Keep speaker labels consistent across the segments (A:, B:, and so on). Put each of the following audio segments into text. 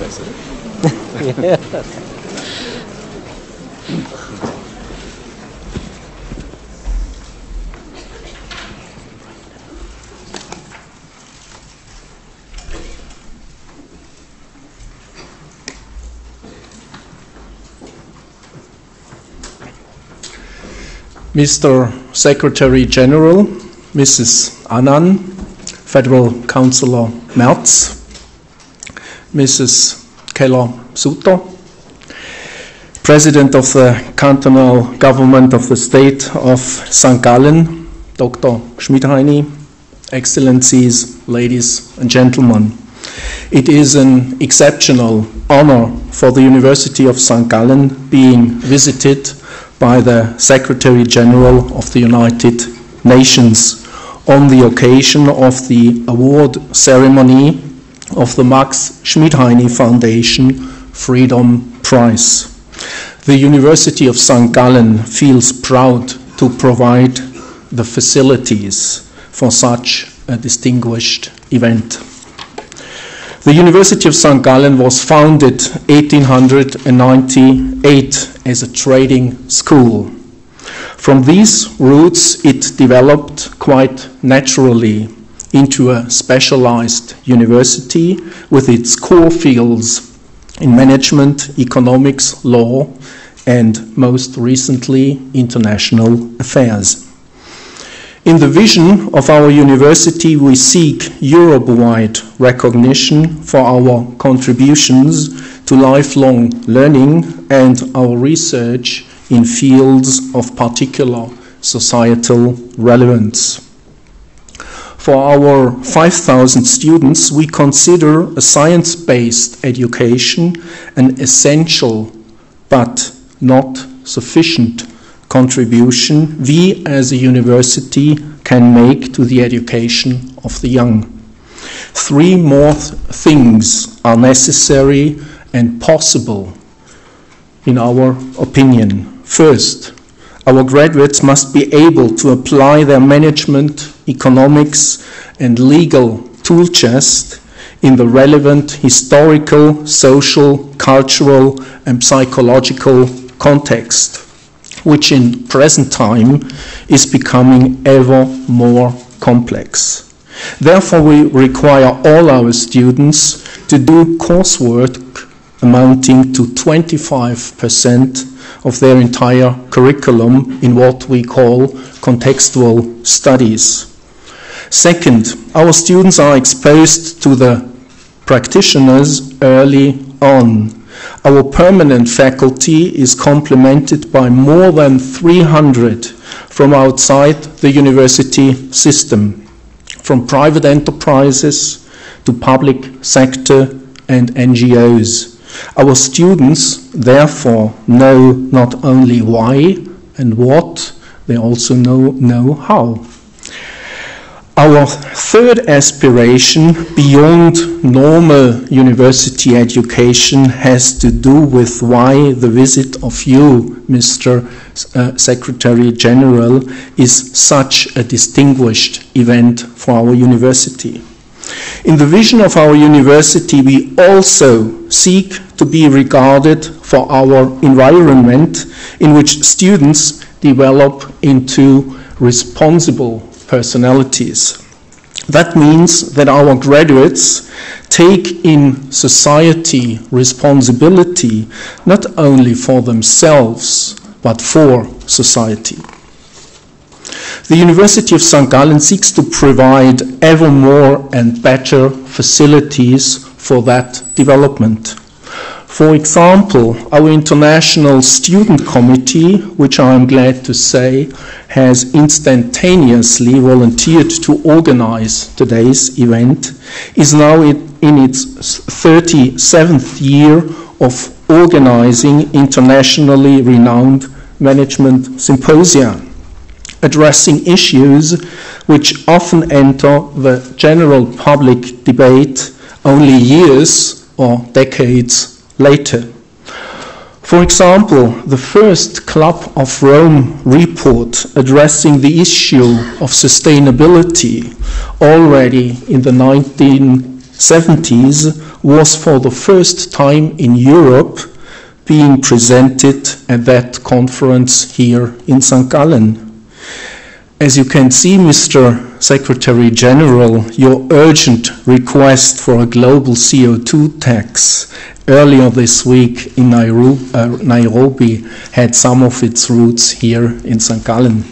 A: Yeah.
B: Mr. Secretary General, Mrs. Annan, Federal Councillor Merz, Mrs. Keller-Sutter, President of the Cantonal Government of the State of St. Gallen, Dr. Schmidheiny, Excellencies, ladies and gentlemen. It is an exceptional honor for the University of St. Gallen being visited by the Secretary General of the United Nations on the occasion of the award ceremony of the Max Schmidheiny Foundation Freedom Prize. The University of St. Gallen feels proud to provide the facilities for such a distinguished event. The University of St. Gallen was founded 1898 as a trading school. From these roots, it developed quite naturally into a specialized university with its core fields in management, economics, law, and most recently, international affairs. In the vision of our university, we seek Europe-wide recognition for our contributions to lifelong learning and our research in fields of particular societal relevance. For our 5,000 students, we consider a science-based education an essential but not sufficient contribution we as a university can make to the education of the young. Three more things are necessary and possible in our opinion. First, our graduates must be able to apply their management, economics, and legal tool chest in the relevant historical, social, cultural, and psychological context, which in present time is becoming ever more complex. Therefore, we require all our students to do coursework amounting to 25% of their entire curriculum in what we call contextual studies. Second, our students are exposed to the practitioners early on. Our permanent faculty is complemented by more than 300 from outside the university system, from private enterprises to public sector and NGOs. Our students, therefore, know not only why and what, they also know how. Our third aspiration beyond normal university education has to do with why the visit of you, Mr. Secretary General, is such a distinguished event for our university. In the vision of our university, we also seek to be regarded for our environment in which students develop into responsible personalities. That means that our graduates take in society responsibility not only for themselves but for society. The University of St. Gallen seeks to provide ever more and better facilities for that development. For example, our International Student Committee, which I am glad to say has instantaneously volunteered to organize today's event, is now in its 37th year of organizing internationally renowned management symposia, addressing issues which often enter the general public debate only years or decades later. For example, the first Club of Rome report addressing the issue of sustainability already in the 1970s was for the first time in Europe being presented at that conference here in St. Gallen. As you can see, Mr. Secretary General, your urgent request for a global CO2 tax earlier this week in Nairobi had some of its roots here in St. Gallen.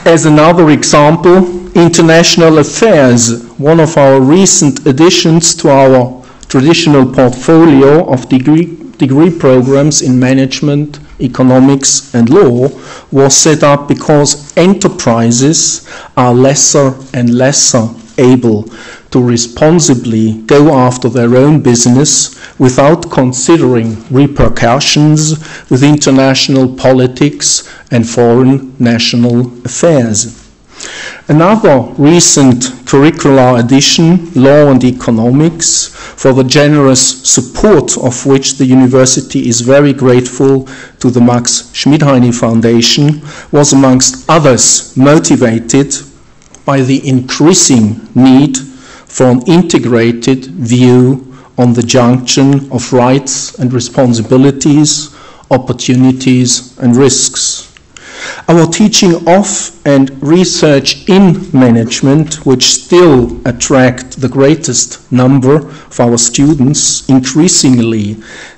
B: As another example, international affairs, one of our recent additions to our traditional portfolio of degree programs in management, economics and law, was set up because enterprises are lesser and lesser able to responsibly go after their own business without considering repercussions with international politics and foreign national affairs. Another recent curricular addition, Law and Economics, for the generous support of which the university is very grateful to the Max Schmidheiny Foundation, was amongst others motivated by the increasing need for an integrated view on the junction of rights and responsibilities, opportunities and risks. Our teaching of and research in management, which still attract the greatest number of our students, increasingly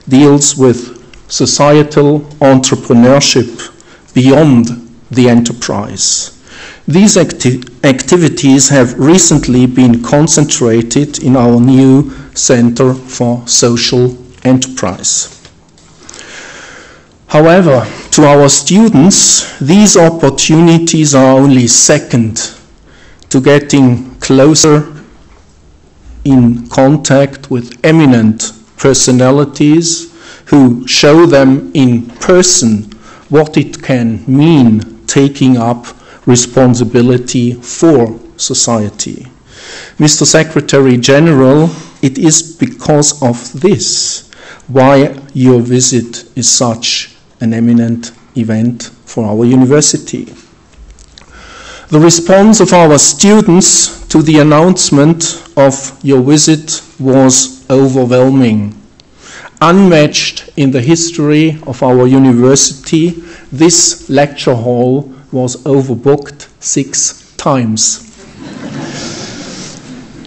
B: deals with societal entrepreneurship beyond the enterprise. These activities have recently been concentrated in our new Center for Social Enterprise. However, to our students, these opportunities are only second to getting closer in contact with eminent personalities who show them in person what it can mean taking up responsibility for society. Mr. Secretary General, it is because of this why your visit is such an eminent event for our university. The response of our students to the announcement of your visit was overwhelming. Unmatched in the history of our university, this lecture hall was overbooked 6 times.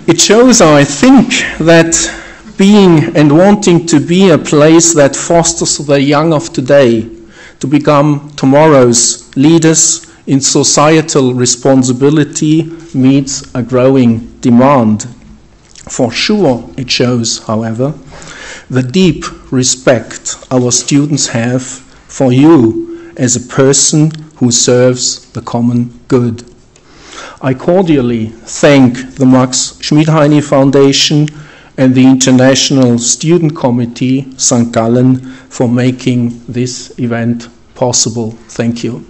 B: It shows, I think, that being and wanting to be a place that fosters the young of today to become tomorrow's leaders in societal responsibility meets a growing demand. For sure, it shows, however, the deep respect our students have for you as a person who serves the common good. I cordially thank the Max Schmidheiny Foundation and the International Student Committee, St. Gallen, for making this event possible. Thank you.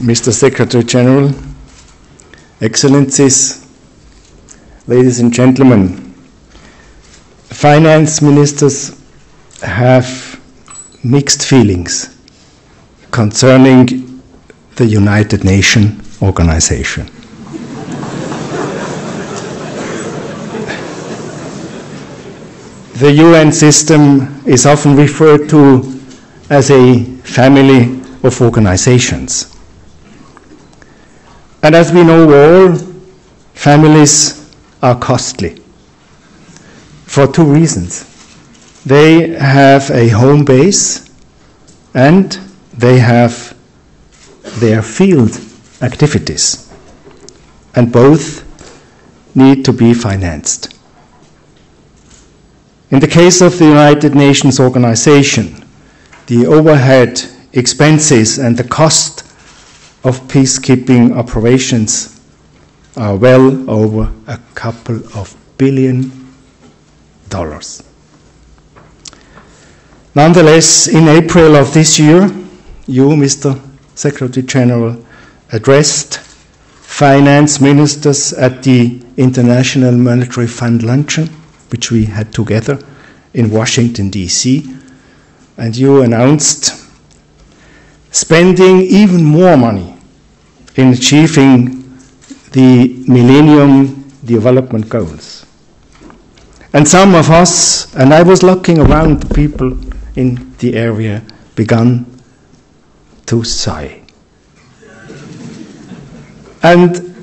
A: Mr. Secretary General, Excellencies, ladies and gentlemen, finance ministers have mixed feelings concerning the United Nations organization. The UN system is often referred to as a family of organizations. And as we know all, families are costly for 2 reasons. They have a home base and they have their field activities, and both need to be financed. In the case of the United Nations organization, the overhead expenses and the cost of peacekeeping operations are well over a couple of $billion. Nonetheless, in April of this year, you, Mr. Secretary General, addressed finance ministers at the International Monetary Fund luncheon, which we had together in Washington, D.C., and you announced spending even more money in achieving the Millennium Development Goals. And some of us, and I was looking around the people in the area, began to sigh. And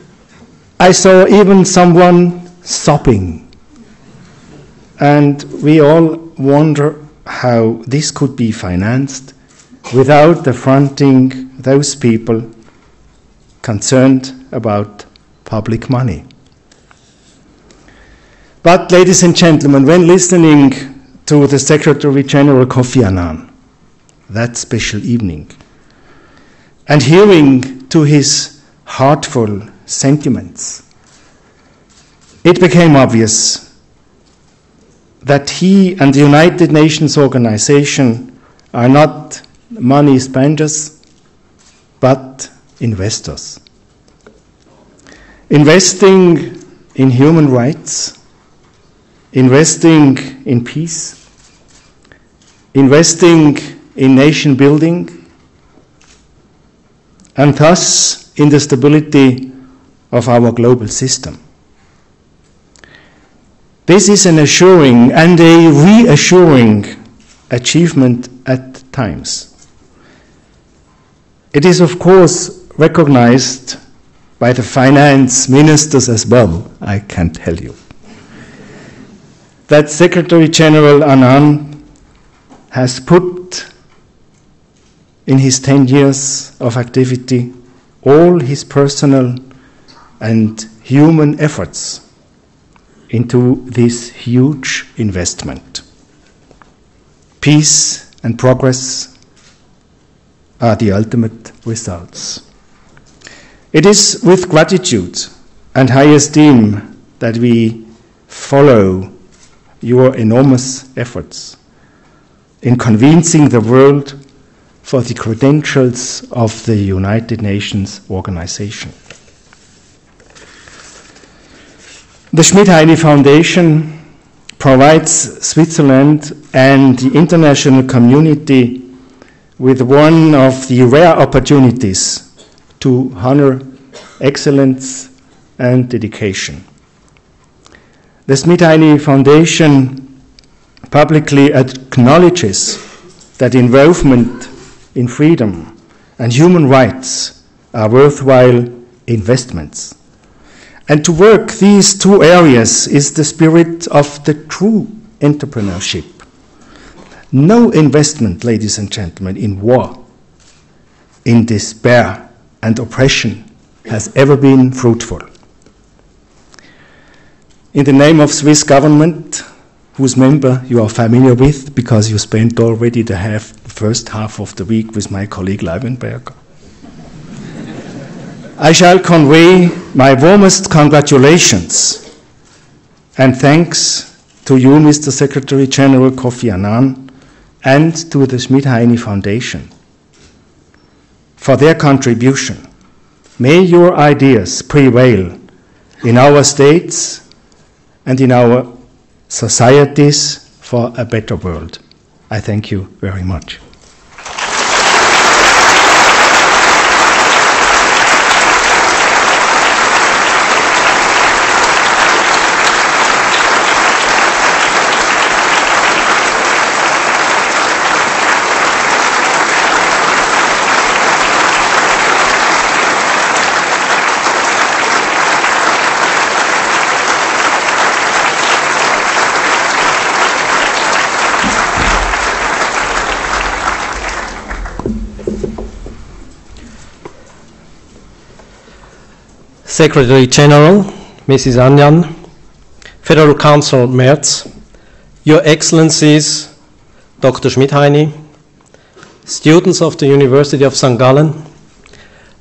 A: I saw even someone sobbing. And we all wonder how this could be financed without affronting those people concerned about public money. But, ladies and gentlemen, when listening to the Secretary General Kofi Annan that special evening and hearing to his heartful sentiments, it became obvious that he and the United Nations organization are not money spenders, but investors. Investing in human rights, investing in peace, investing in nation building, and thus in the stability of our global system. This is an assuring and a reassuring achievement at times. It is, of course, recognized by the finance ministers as well, I can tell you. That Secretary General Annan has put in his 10 years of activity all his personal and human efforts into this huge investment. Peace and progress are the ultimate results. It is with gratitude and high esteem that we follow your enormous efforts in convincing the world for the credentials of the United Nations organization. The Schmidheiny Foundation provides Switzerland and the international community with one of the rare opportunities to honor excellence and dedication. The Schmidheiny Foundation publicly acknowledges that involvement in freedom and human rights are worthwhile investments. And to work these two areas is the spirit of the true entrepreneurship. No investment, ladies and gentlemen, in war, in despair and oppression has ever been fruitful. In the name of Swiss government, whose member you are familiar with because you spent already the first half of the week with my colleague Leibenberger, I shall convey my warmest congratulations and thanks to you, Mr. Secretary General Kofi Annan, and to the Schmidheiny Foundation for their contribution. May your ideas prevail in our states and in our societies for a better world. I thank you very much.
C: Secretary General, Mrs. Annan, Federal Council Merz, Your Excellencies, Dr. Schmidheiny, students of the University of St. Gallen,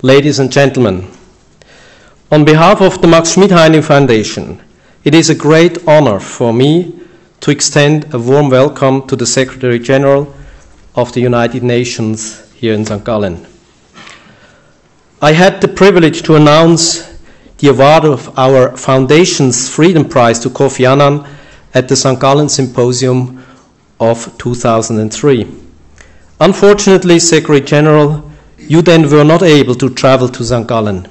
C: ladies and gentlemen, on behalf of the Max Schmidheiny Foundation, it is a great honor for me to extend a warm welcome to the Secretary General of the United Nations here in St. Gallen. I had the privilege to announce the award of our Foundation's Freedom Prize to Kofi Annan at the St. Gallen Symposium of 2003. Unfortunately, Secretary General, you then were not able to travel to St. Gallen.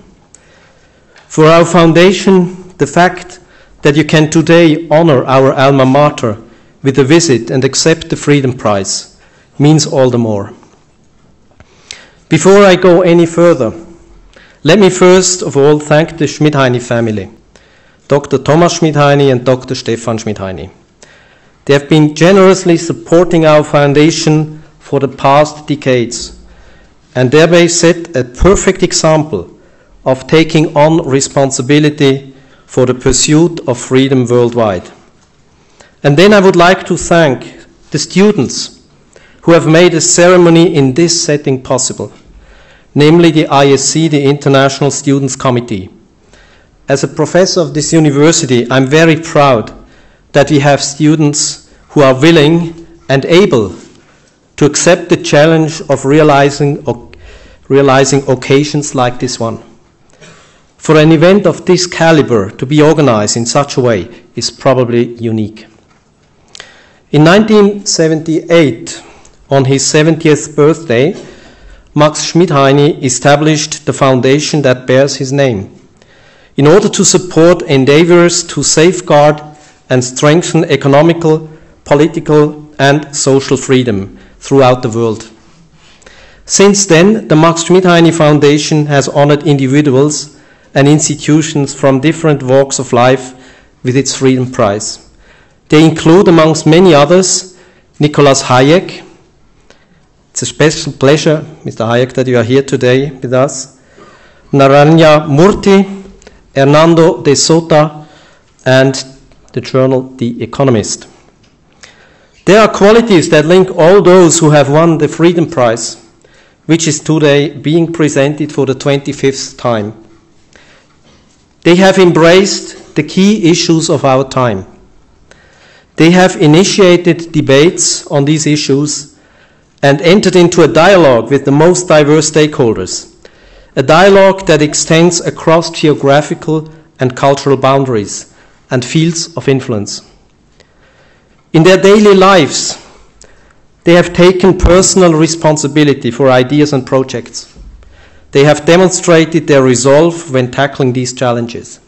C: For our foundation, the fact that you can today honor our alma mater with a visit and accept the Freedom Prize means all the more. Before I go any further, let me first of all thank the Schmidheiny family, Dr. Thomas Schmidheiny and Dr. Stefan Schmidheiny. They have been generously supporting our foundation for the past decades and thereby set a perfect example of taking on responsibility for the pursuit of freedom worldwide. And then I would like to thank the students who have made a ceremony in this setting possible, namely the ISC, the International Students Committee. As a professor of this university, I'm very proud that we have students who are willing and able to accept the challenge of realizing occasions like this one. For an event of this caliber to be organized in such a way is probably unique. In 1978, on his 70th birthday, Max Schmidheiny established the foundation that bears his name in order to support endeavors to safeguard and strengthen economical, political, and social freedom throughout the world. Since then, the Max Schmidheiny Foundation has honored individuals and institutions from different walks of life with its Freedom Prize. They include, amongst many others, Nicholas Hayek. It's a special pleasure, Mr. Hayek, that you are here today with us. Naranja Murthy, Hernando de Soto, and the journal The Economist. There are qualities that link all those who have won the Freedom Prize, which is today being presented for the 25th time. They have embraced the key issues of our time. They have initiated debates on these issues and entered into a dialogue with the most diverse stakeholders, a dialogue that extends across geographical and cultural boundaries and fields of influence. In their daily lives, they have taken personal responsibility for ideas and projects. They have demonstrated their resolve when tackling these challenges.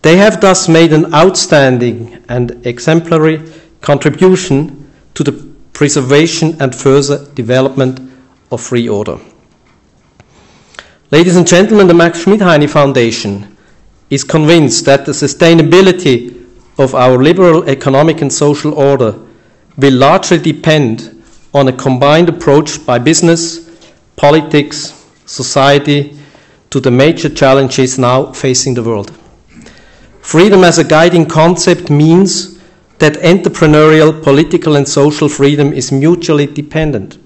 C: They have thus made an outstanding and exemplary contribution to the preservation and further development of free order. Ladies and gentlemen, the Max Schmidheiny Foundation is convinced that the sustainability of our liberal economic and social order will largely depend on a combined approach by business, politics, society to the major challenges now facing the world. Freedom as a guiding concept means that entrepreneurial, political, and social freedom is mutually dependent.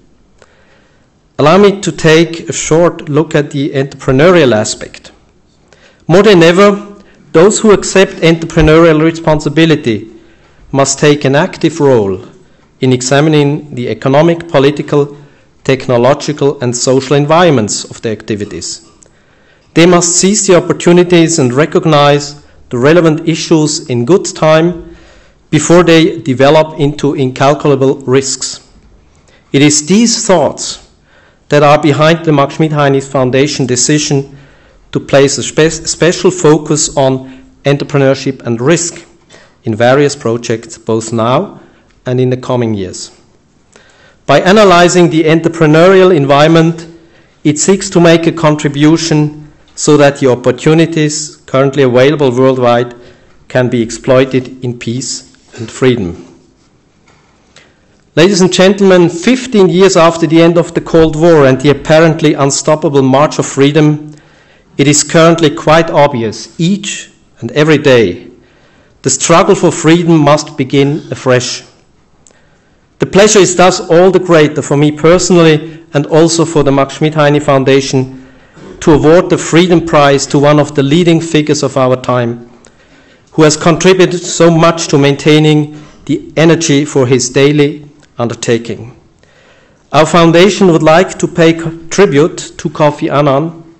C: Allow me to take a short look at the entrepreneurial aspect. More than ever, those who accept entrepreneurial responsibility must take an active role in examining the economic, political, technological, and social environments of their activities. They must seize the opportunities and recognize the relevant issues in good time before they develop into incalculable risks. It is these thoughts that are behind the Max Schmidheiny Foundation decision to place a special focus on entrepreneurship and risk in various projects, both now and in the coming years. By analyzing the entrepreneurial environment, it seeks to make a contribution so that the opportunities currently available worldwide can be exploited in peace and freedom. Ladies and gentlemen, 15 years after the end of the Cold War and the apparently unstoppable march of freedom, it is currently quite obvious each and every day The struggle for freedom must begin afresh. The pleasure is thus all the greater for me personally and also for the Max Schmidheiny Foundation to award the Freedom Prize to one of the leading figures of our time, who has contributed so much to maintaining the energy for his daily undertaking. Our foundation would like to pay tribute to Kofi Annan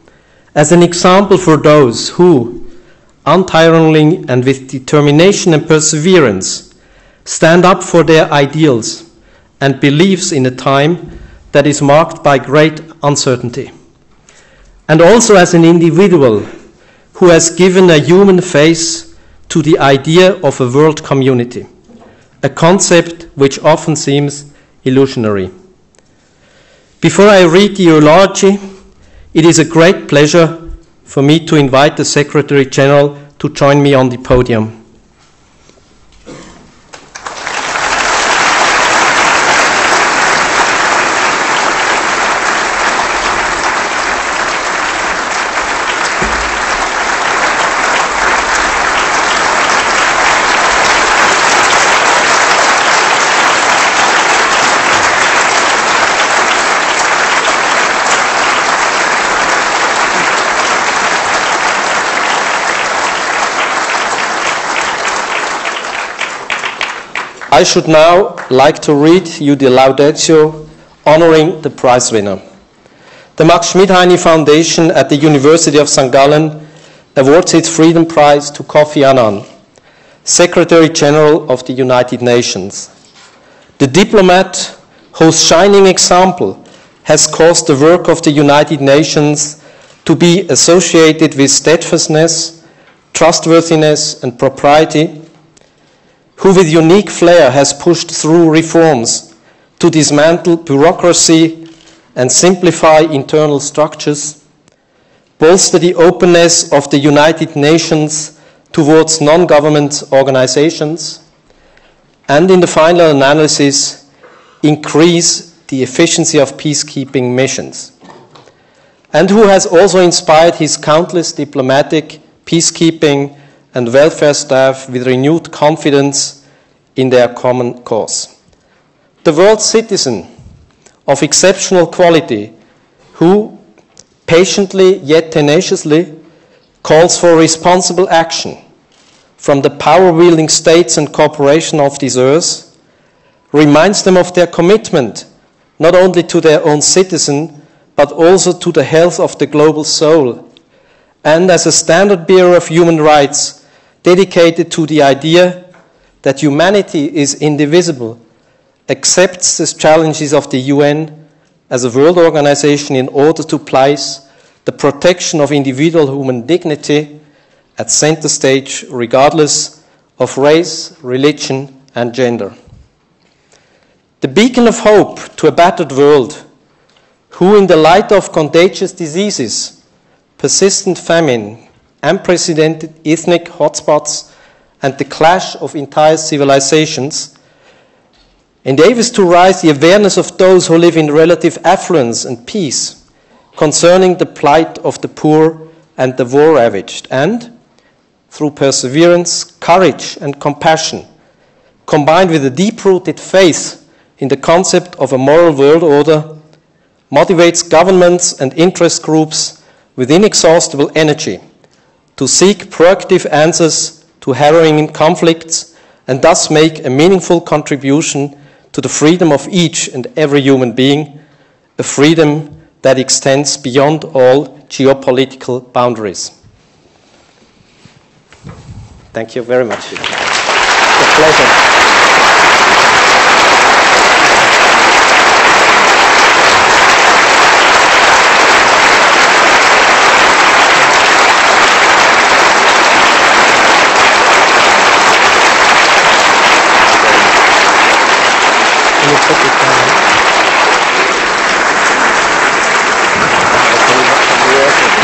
C: as an example for those who, untiringly and with determination and perseverance, stand up for their ideals and beliefs in a time that is marked by great uncertainty. And also as an individual who has given a human face to the idea of a world community, a concept which often seems illusionary. Before I read the eulogy, it is a great pleasure for me to invite the Secretary General to join me on the podium. I should now like to read you the laudatio honoring the prize winner. The Max Schmidheiny Foundation at the University of St. Gallen awards its Freedom Prize to Kofi Annan, Secretary General of the United Nations. The diplomat whose shining example has caused the work of the United Nations to be associated with steadfastness, trustworthiness, and propriety, who with unique flair has pushed through reforms to dismantle bureaucracy and simplify internal structures, bolster the openness of the United Nations towards non-government organizations, and in the final analysis, increase the efficiency of peacekeeping missions, and who has also inspired his countless diplomatic, peacekeeping, and welfare staff with renewed confidence in their common cause. The world citizen of exceptional quality who, patiently yet tenaciously, calls for responsible action from the power-wielding states and corporations of this earth, reminds them of their commitment not only to their own citizen, but also to the health of the global soul, and as a standard-bearer of human rights, dedicated to the idea that humanity is indivisible, accepts the challenges of the UN as a world organization in order to place the protection of individual human dignity at center stage, regardless of race, religion, and gender. The beacon of hope to a battered world, who in the light of contagious diseases, persistent famine, unprecedented ethnic hotspots, and the clash of entire civilizations, endeavors to raise the awareness of those who live in relative affluence and peace concerning the plight of the poor and the war-ravaged, and, through perseverance, courage, and compassion, combined with a deep-rooted faith in the concept of a moral world order, motivates governments and interest groups with inexhaustible energy to seek proactive answers to harrowing conflicts and thus make a meaningful contribution to the freedom of each and every human being, a freedom that extends beyond all geopolitical boundaries. Thank you very much. It's a pleasure.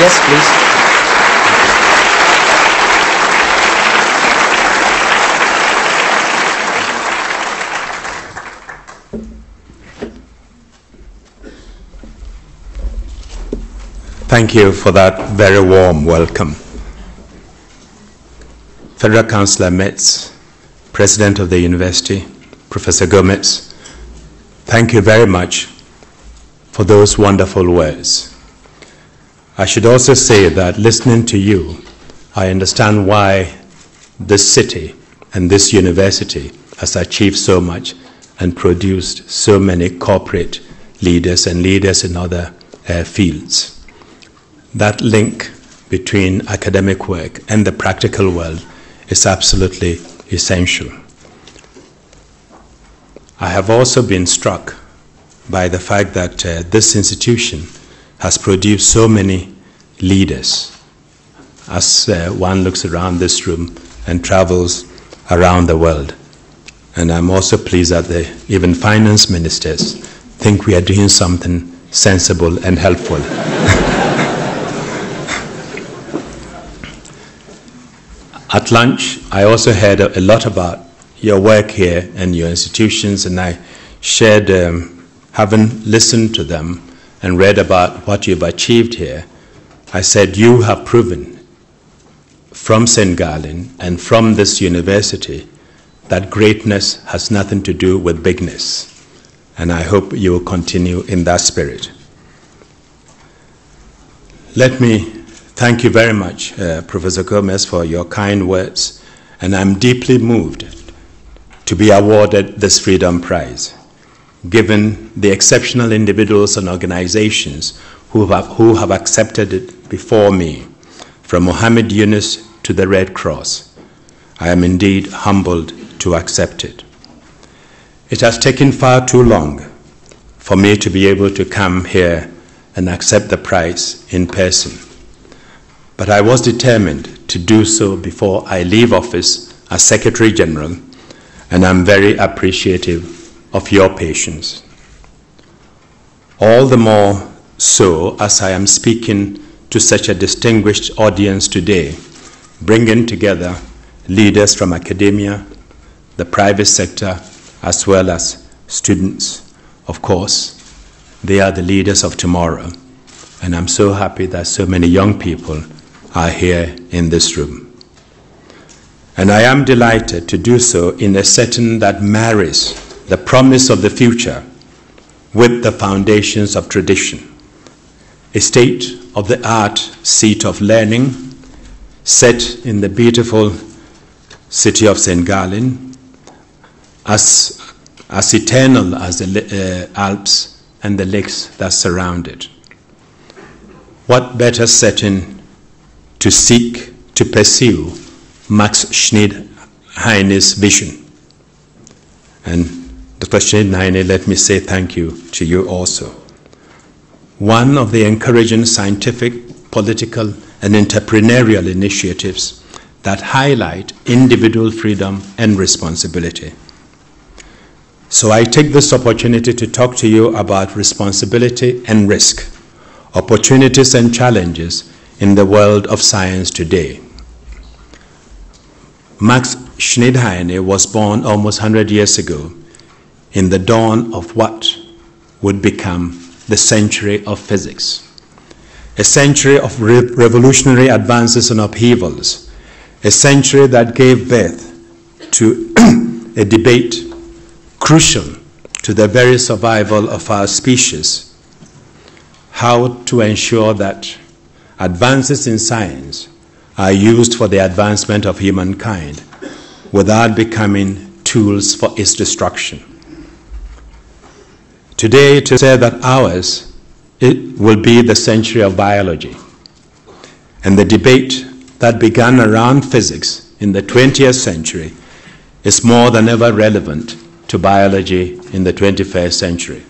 C: Yes, please.
D: Thank you for that very warm welcome. Federal Councillor Metz, President of the University, Professor Gomez, thank you very much for those wonderful words. I should also say that listening to you, I understand why this city and this university has achieved so much and produced so many corporate leaders and leaders in other fields. That link between academic work and the practical world is absolutely essential. I have also been struck by the fact that this institution has produced so many leaders as one looks around this room and travels around the world. And I'm also pleased that even finance ministers think we are doing something sensible and helpful. At lunch, I also heard a lot about your work here and your institutions, and I shared, having listened to them and read about what you've achieved here, I said you have proven from St. Gallen and from this university that greatness has nothing to do with bigness. And I hope you will continue in that spirit. Let me thank you very much, Professor Gomez, for your kind words. And I'm deeply moved to be awarded this Freedom Prize, given the exceptional individuals and organizations who have accepted it before me, from Mohammed Yunus to the Red Cross. I am indeed humbled to accept it. It has taken far too long for me to be able to come here and accept the prize in person. But I was determined to do so before I leave office as Secretary General, and I'm very appreciative of your patience. All the more so as I am speaking to such a distinguished audience today, bringing together leaders from academia, the private sector, as well as students. Of course, they are the leaders of tomorrow, and I'm so happy that so many young people are here in this room. And I am delighted to do so in a setting that marries the promise of the future with the foundations of tradition. A state-of-the-art seat of learning set in the beautiful city of St. Gallen, as eternal as the Alps and the lakes that surround it. What better setting to seek to pursue Max Schmidheiny's vision? And Dr. Schmidheiny, let me say thank you to you also. One of the encouraging scientific, political, and entrepreneurial initiatives that highlight individual freedom and responsibility. So I take this opportunity to talk to you about responsibility and risk, opportunities and challenges in the world of science today. Max Schmidheiny was born almost 100 years ago in the dawn of what would become the century of physics. A century of revolutionary advances and upheavals, a century that gave birth to a debate crucial to the very survival of our species, how to ensure that advances in science are used for the advancement of humankind without becoming tools for its destruction. Today, it is said that ours will be the century of biology. And the debate that began around physics in the 20th century is more than ever relevant to biology in the 21st century.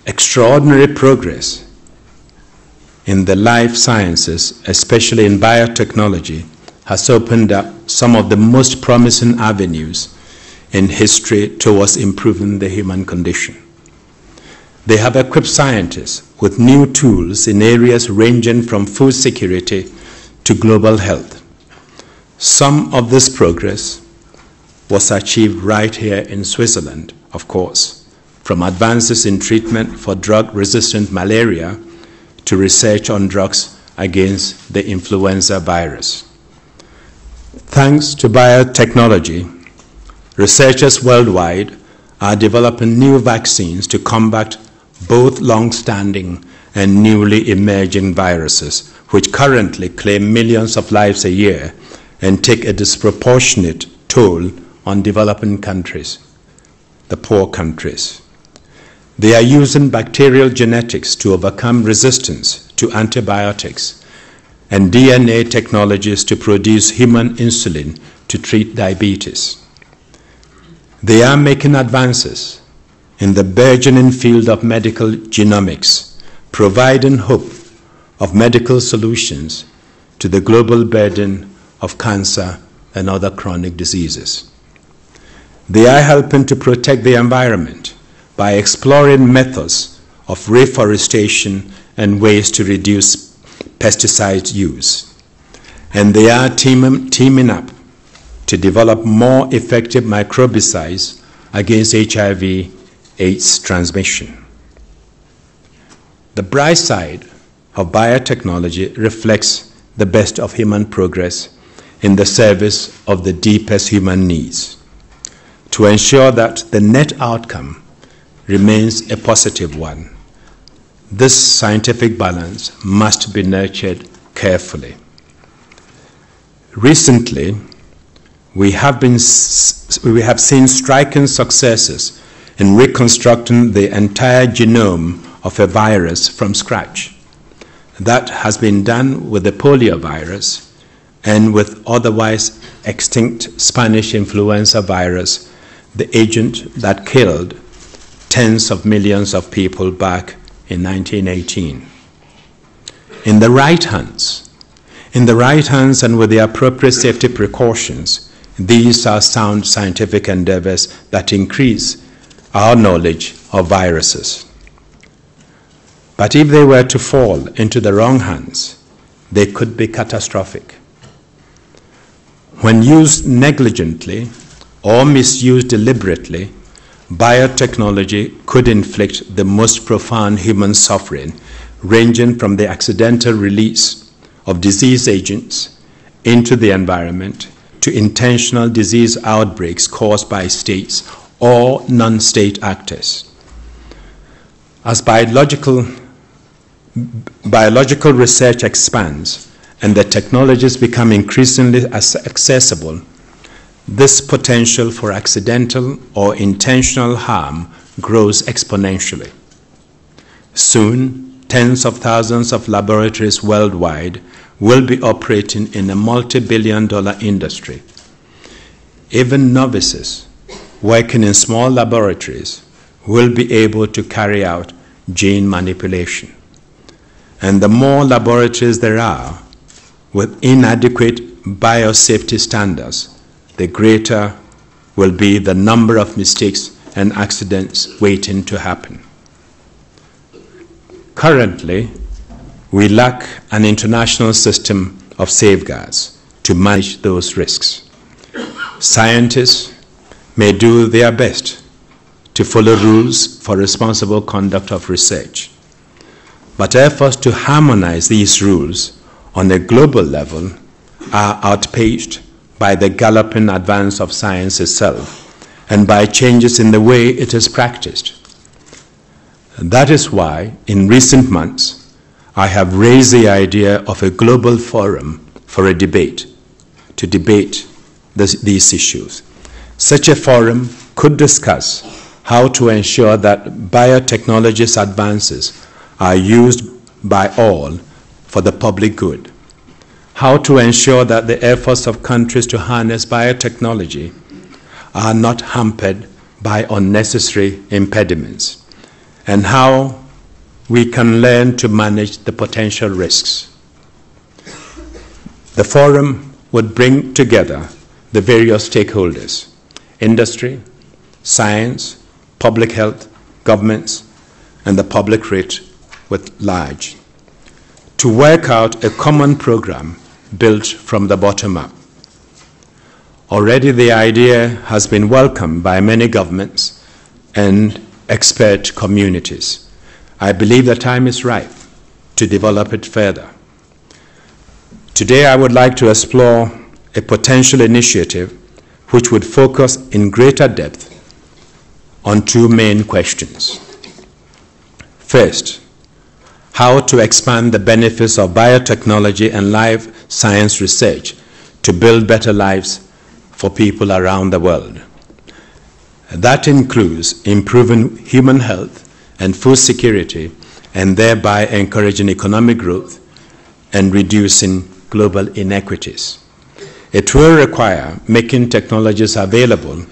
D: Extraordinary progress in the life sciences, especially in biotechnology, has opened up some of the most promising avenues in history towards improving the human condition. They have equipped scientists with new tools in areas ranging from food security to global health. Some of this progress was achieved right here in Switzerland, of course, from advances in treatment for drug-resistant malaria to research on drugs against the influenza virus. Thanks to biotechnology, researchers worldwide are developing new vaccines to combat both long-standing and newly emerging viruses, which currently claim millions of lives a year and take a disproportionate toll on developing countries, the poor countries. They are using bacterial genetics to overcome resistance to antibiotics and DNA technologies to produce human insulin to treat diabetes. They are making advances in the burgeoning field of medical genomics, providing hope of medical solutions to the global burden of cancer and other chronic diseases. They are helping to protect the environment by exploring methods of reforestation and ways to reduce pesticide use. And they are teaming up to develop more effective microbicides against HIV/AIDS transmission. The bright side of biotechnology reflects the best of human progress in the service of the deepest human needs, to ensure that the net outcome remains a positive one. This scientific balance must be nurtured carefully. Recently, we have seen striking successes in reconstructing the entire genome of a virus from scratch. That has been done with the polio virus and with otherwise extinct Spanish influenza virus, the agent that killed tens of millions of people back in 1918. In the right hands and with the appropriate safety precautions, these are sound scientific endeavors that increase our knowledge of viruses. But if they were to fall into the wrong hands, they could be catastrophic. When used negligently or misused deliberately, biotechnology could inflict the most profound human suffering, ranging from the accidental release of disease agents into the environment to intentional disease outbreaks caused by states or non-state actors. As biological research expands and the technologies become increasingly accessible, this potential for accidental or intentional harm grows exponentially. Soon, tens of thousands of laboratories worldwide will be operating in a multi-billion-dollar industry. Even novices working in small laboratories will be able to carry out gene manipulation. And the more laboratories there are with inadequate biosafety standards, the greater will be the number of mistakes and accidents waiting to happen. Currently, we lack an international system of safeguards to manage those risks. Scientists may do their best to follow rules for responsible conduct of research, but efforts to harmonize these rules on a global level are outpaced by the galloping advance of science itself and by changes in the way it is practiced. That is why, in recent months, I have raised the idea of a global forum for a debate, to debate these issues. Such a forum could discuss how to ensure that biotechnology's advances are used by all for the public good, how to ensure that the efforts of countries to harness biotechnology are not hampered by unnecessary impediments, and how we can learn to manage the potential risks. The forum would bring together the various stakeholders: industry, science, public health, governments, and the public writ large, to work out a common program built from the bottom up. Already the idea has been welcomed by many governments and expert communities. I believe the time is ripe to develop it further. Today I would like to explore a potential initiative which would focus in greater depth on two main questions. First, how to expand the benefits of biotechnology and life science research to build better lives for people around the world. That includes improving human health and food security, and thereby encouraging economic growth and reducing global inequities. It will require making technologies available,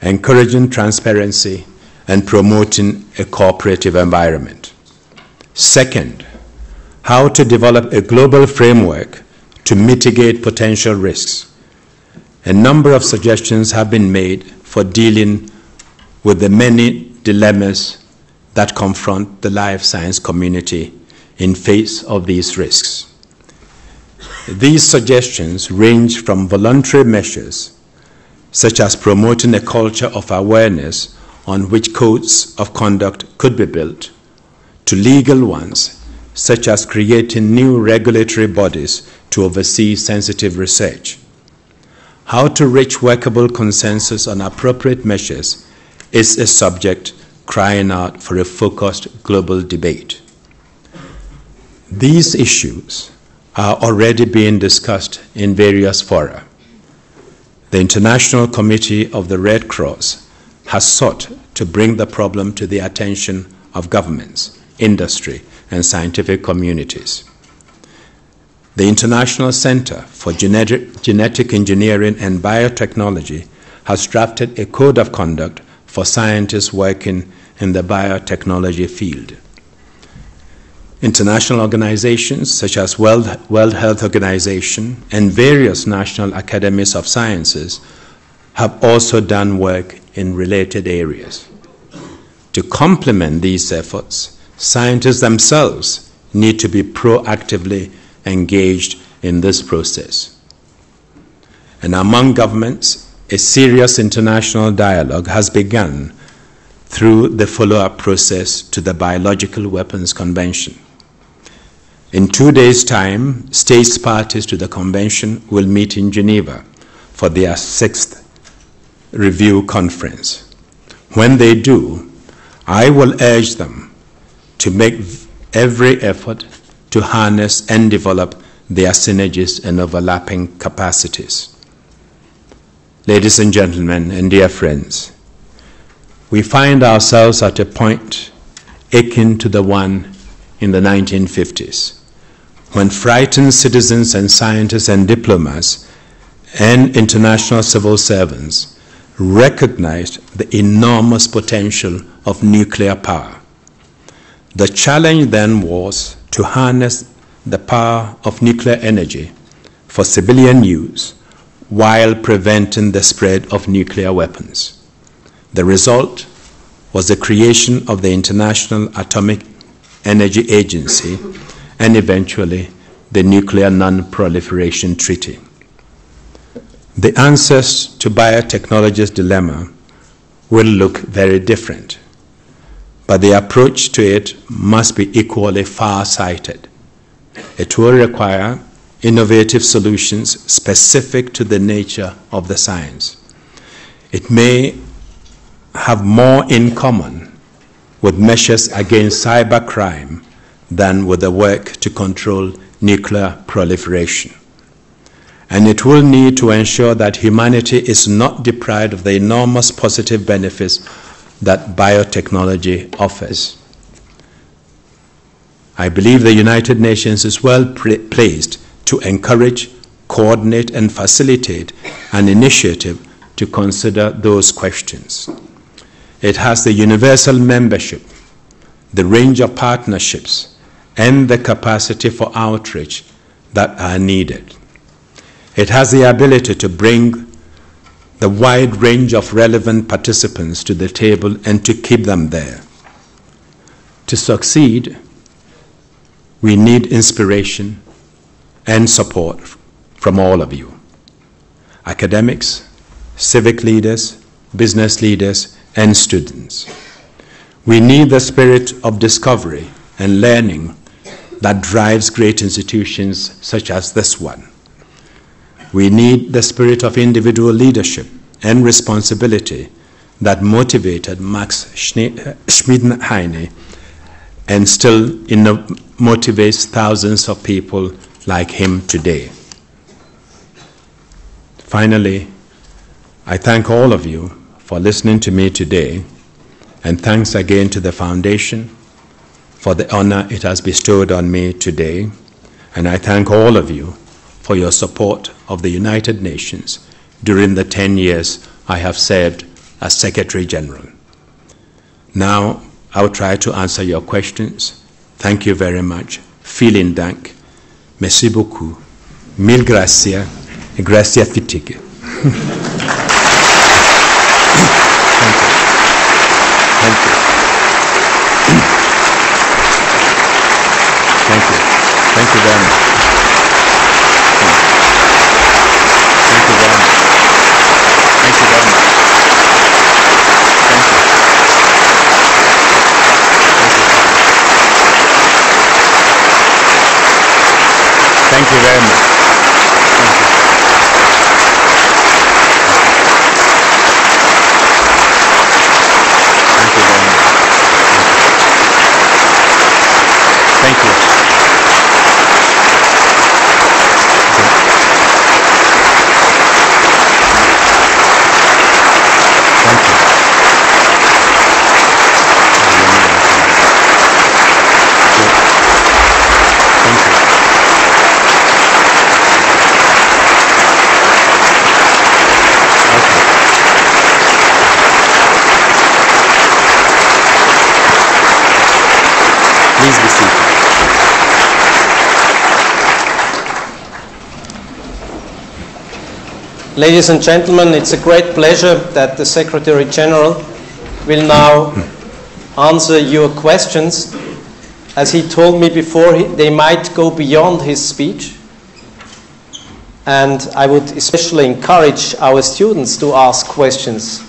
D: encouraging transparency, and promoting a cooperative environment. Second, how to develop a global framework to mitigate potential risks. A number of suggestions have been made for dealing with the many dilemmas that confront the life science community in face of these risks. These suggestions range from voluntary measures, such as promoting a culture of awareness on which codes of conduct could be built, to legal ones, such as creating new regulatory bodies to oversee sensitive research. How to reach workable consensus on appropriate measures is a subject crying out for a focused global debate. These issues are already being discussed in various fora. The International Committee of the Red Cross has sought to bring the problem to the attention of governments, industry, and scientific communities. The International Center for Genetic Engineering and Biotechnology has drafted a code of conduct for scientists working in the biotechnology field. International organizations such as World Health Organization and various national academies of sciences have also done work in related areas. To complement these efforts, scientists themselves need to be proactively engaged in this process. And among governments, a serious international dialogue has begun through the follow-up process to the Biological Weapons Convention. In 2 days' time, states parties to the convention will meet in Geneva for their 6th review conference. When they do, I will urge them to make every effort to harness and develop their synergies and overlapping capacities. Ladies and gentlemen and dear friends, we find ourselves at a point akin to the one in the 1950s, when frightened citizens and scientists and diplomats and international civil servants recognized the enormous potential of nuclear power. The challenge then was to harness the power of nuclear energy for civilian use while preventing the spread of nuclear weapons. The result was the creation of the International Atomic Energy Agency and eventually the Nuclear Non-Proliferation Treaty. The answers to biotechnology's dilemma will look very different, but the approach to it must be equally far-sighted. It will require innovative solutions specific to the nature of the science. It may have more in common with measures against cybercrime than with the work to control nuclear proliferation. And it will need to ensure that humanity is not deprived of the enormous positive benefits that biotechnology offers. I believe the United Nations is well placed to encourage, coordinate, and facilitate an initiative to consider those questions. It has the universal membership, the range of partnerships, and the capacity for outreach that are needed. It has the ability to bring the wide range of relevant participants to the table and to keep them there. To succeed, we need inspiration and support from all of you, academics, civic leaders, business leaders, and students. We need the spirit of discovery and learning that drives great institutions such as this one. We need the spirit of individual leadership and responsibility that motivated Max Schmidheiny and still motivates thousands of people like him today. Finally, I thank all of you for listening to me today, and thanks again to the Foundation for the honor it has bestowed on me today, and I thank all of you for your support of the United Nations during the 10 years I have served as Secretary General. Now, I'll try to answer your questions. Thank you very much. Vielen Dank. Merci beaucoup. Mil gracias. Gracias fitige. Thank you. Thank you. Thank you. Thank you very much. Thank you very much. Thank you very much. Thank you. Thank you very much. Thank you. Thank you very much. Thank you. Thank you. Thank you. Please be seated.
C: Ladies and gentlemen, it's a great pleasure that the Secretary General will now answer your questions. As he told me before, they might go beyond his speech. And I would especially encourage our students to ask questions,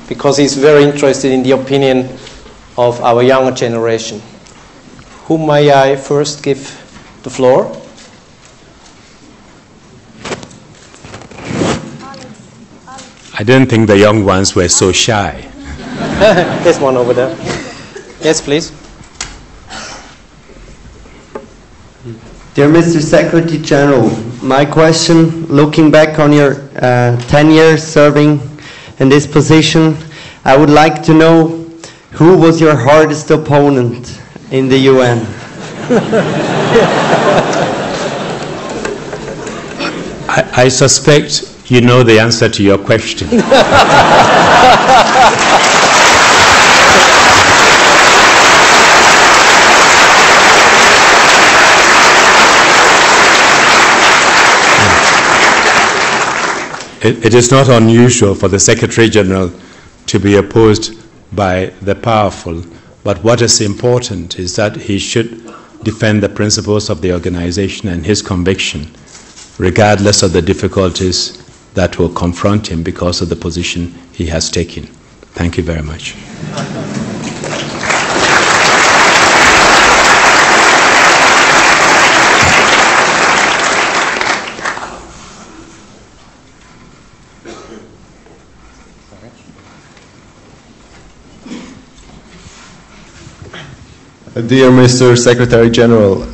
C: because he's very interested in the opinion of our younger generation. Whom may I first give the floor?
D: I didn't think the young ones were so shy.
C: There's one over there. Yes, please.
E: Dear Mr. Secretary General, my question, looking back on your 10 years serving in this position, I would like to know who was your hardest opponent in the UN?
D: I suspect you know the answer to your question. It is not unusual for the Secretary General to be opposed by the powerful, but what is important is that he should defend the principles of the organization and his conviction, regardless of the difficulties that will confront him because of the position he has taken. Thank you very much.
F: Dear Mr. Secretary General,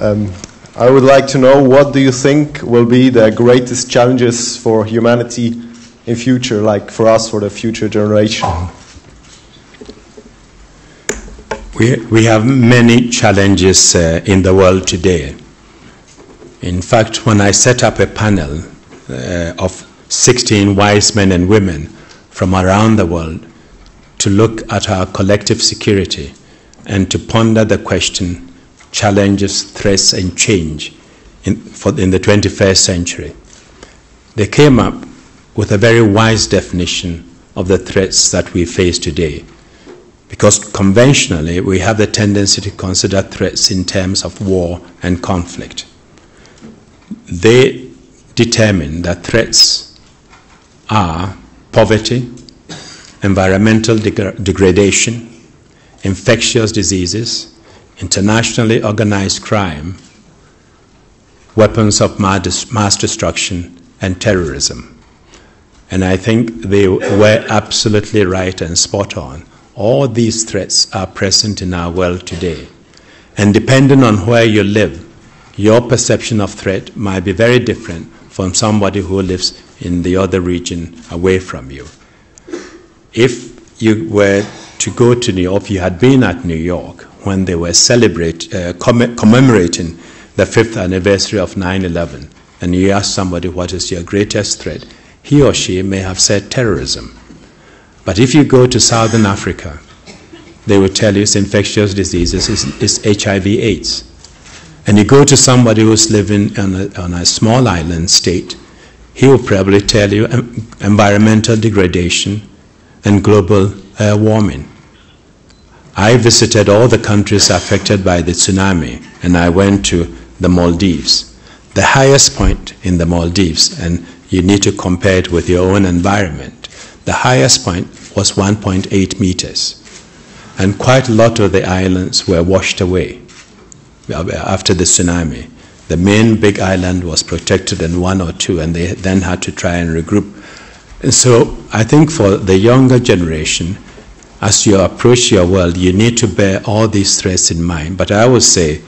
F: I would like to know, what do you think will be the greatest challenges for humanity in future, like for us, for the future generation?
D: We have many challenges in the world today. In fact, when I set up a panel of 16 wise men and women from around the world to look at our collective security and to ponder the question, challenges, threats, and change in the 21st century, they came up with a very wise definition of the threats that we face today. Because conventionally, we have the tendency to consider threats in terms of war and conflict. They determine that threats are poverty, environmental degradation, infectious diseases, internationally organized crime, weapons of mass destruction, and terrorism. And I think they were absolutely right and spot on. All these threats are present in our world today. And depending on where you live, your perception of threat might be very different from somebody who lives in the other region away from you. If you were to go to New York, if you had been at New York when they were commemorating the 5th anniversary of 9/11, and you ask somebody what is your greatest threat, he or she may have said terrorism. But if you go to Southern Africa, they will tell you it's infectious diseases, it's HIV/AIDS. And you go to somebody who's living on a small island state, he will probably tell you environmental degradation and global warming. I visited all the countries affected by the tsunami, and I went to the Maldives. The highest point in the Maldives, and you need to compare it with your own environment, the highest point was 1.8 meters. And quite a lot of the islands were washed away after the tsunami. The main big island was protected in 1 or 2, and they then had to try and regroup. And so I think for the younger generation, as you approach your world, you need to bear all these threats in mind. But I would say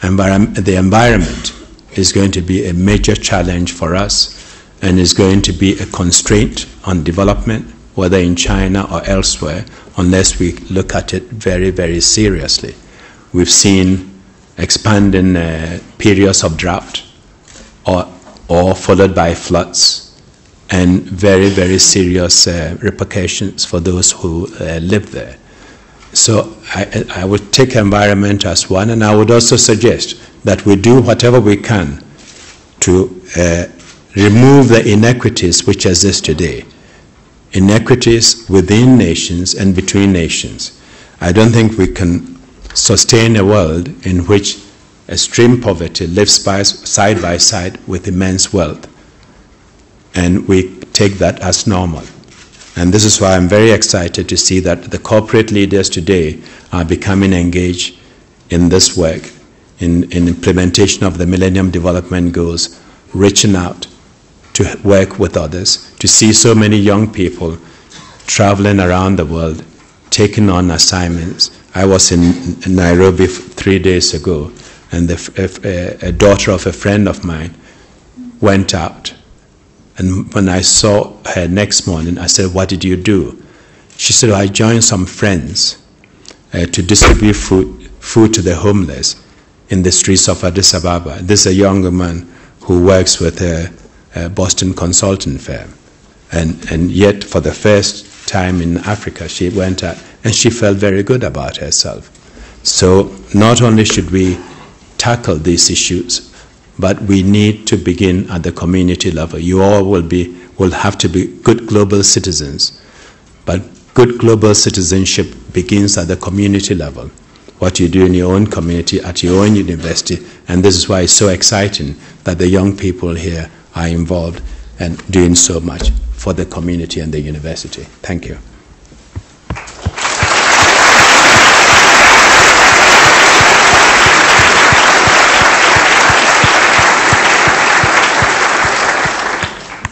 D: the environment is going to be a major challenge for us, and is going to be a constraint on development, whether in China or elsewhere, unless we look at it very, very seriously. We've seen expanding periods of drought or followed by floods, and very, very serious repercussions for those who live there. So I would take environment as one, and I would also suggest that we do whatever we can to remove the inequities which exist today. Inequities within nations and between nations. I don't think we can sustain a world in which extreme poverty lives side by side with immense wealth, and we take that as normal. And this is why I'm very excited to see that the corporate leaders today are becoming engaged in this work, in implementation of the Millennium Development Goals, reaching out to work with others, to see so many young people traveling around the world, taking on assignments. I was in Nairobi 3 days ago, and a daughter of a friend of mine went out. And when I saw her next morning, I said, "What did you do?" She said, "I joined some friends to distribute food to the homeless in the streets of Addis Ababa." This is a young woman who works with a Boston consulting firm. And yet, for the first time in Africa, she went out, and she felt very good about herself. So not only should we tackle these issues, but we need to begin at the community level. You all will have to be good global citizens, but good global citizenship begins at the community level. What you do in your own community, at your own university, and this is why it's so exciting that the young people here are involved and doing so much for the community and the university. Thank you.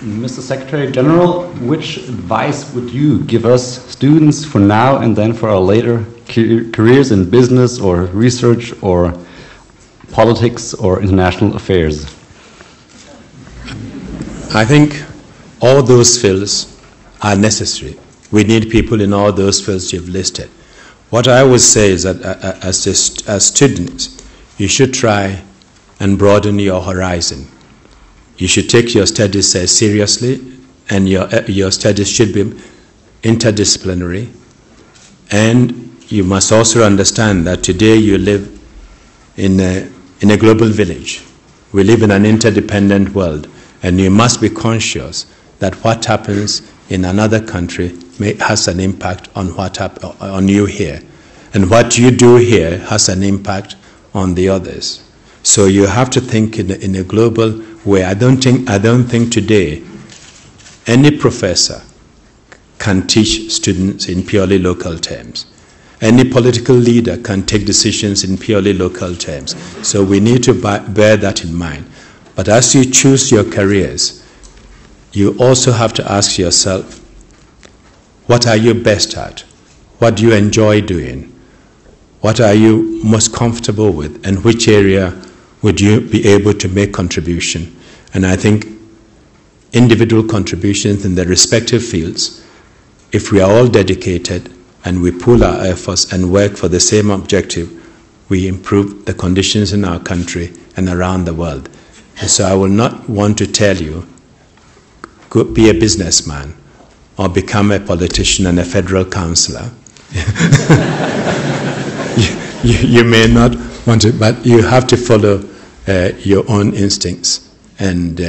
G: Mr. Secretary General, which advice would you give us students for now and then for our later careers in business or research or politics or international affairs? I think all those fields are necessary. We need people in all those fields you've listed. What I would say is that as students, you should try and broaden your horizon. You should take your studies seriously, and your studies should be interdisciplinary. And you must also understand that today you live in a global village. We live in an interdependent world, and you must be conscious that what happens in another country has an impact on you here. And what you do here has an impact on the others. So you have to think in a global way. I don't think today any professor can teach students in purely local terms. Any political leader can take decisions in purely local terms. So we need to bear that in mind. But as you choose your careers,
D: you also have to ask yourself, what are you best at? What do you enjoy doing? What are you most comfortable with? And which area would you be able to make contribution? And I think individual contributions in the respective fields, if we are all dedicated and we pool our efforts and work for the same objective, we improve the conditions in our country and around the world. And so I will not want to tell you, go be a businessman or become a politician and a federal councillor. You may not want to, but you have to follow your own instincts. And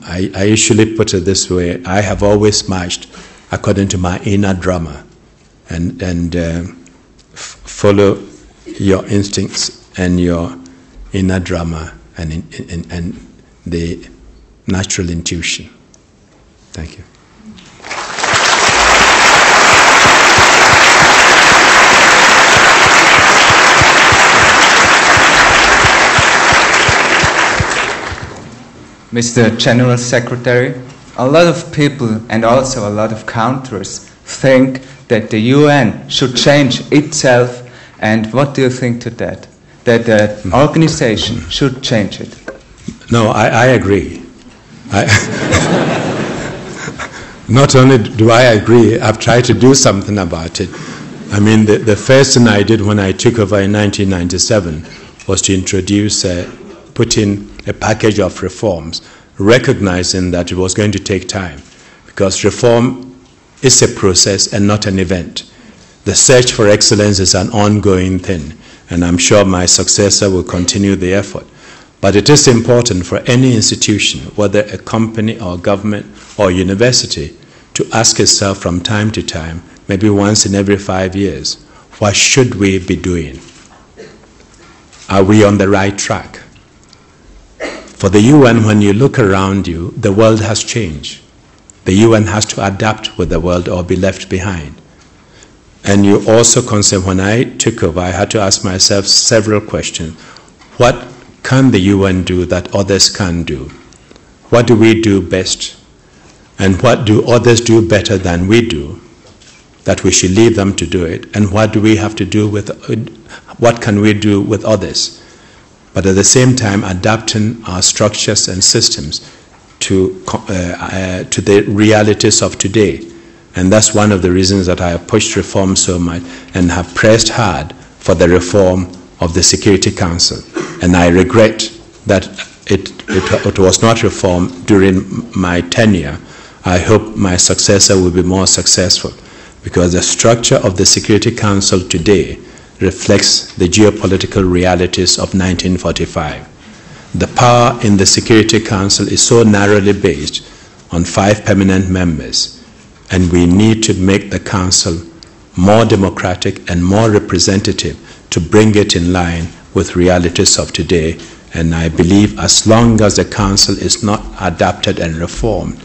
D: I usually put it this way: I have always marched according to my inner drama, and follow your instincts and your inner drama and the natural intuition. Thank you.
H: Mr. General Secretary, a lot of people and also a lot of countries think that the UN should change itself, and what do you think to that? That the organization should change it?
D: No, I agree. Not only do I agree, I've tried to do something about it. I mean, the first thing I did when I took over in 1997 was to introduce, put in a package of reforms, recognizing that it was going to take time, because reform is a process and not an event. The search for excellence is an ongoing thing, and I'm sure my successor will continue the effort. But it is important for any institution, whether a company or government or university, to ask itself from time to time, maybe once in every 5 years, what should we be doing? Are we on the right track? For the UN, when you look around you, the world has changed. The UN has to adapt with the world or be left behind. And you also consider, when I took over, I had to ask myself several questions. What can the UN do that others can't do? What do we do best? And what do others do better than we do, that we should leave them to do it? And what do we have to do with, what can we do with others? But at the same time, adapting our structures and systems to the realities of today. And that's one of the reasons that I have pushed reform so much and have pressed hard for the reform of the Security Council. And I regret that it was not reformed during my tenure. I hope my successor will be more successful, because the structure of the Security Council today reflects the geopolitical realities of 1945. The power in the Security Council is so narrowly based on 5 permanent members, and we need to make the Council more democratic and more representative to bring it in line with realities of today. And I believe as long as the Council is not adapted and reformed,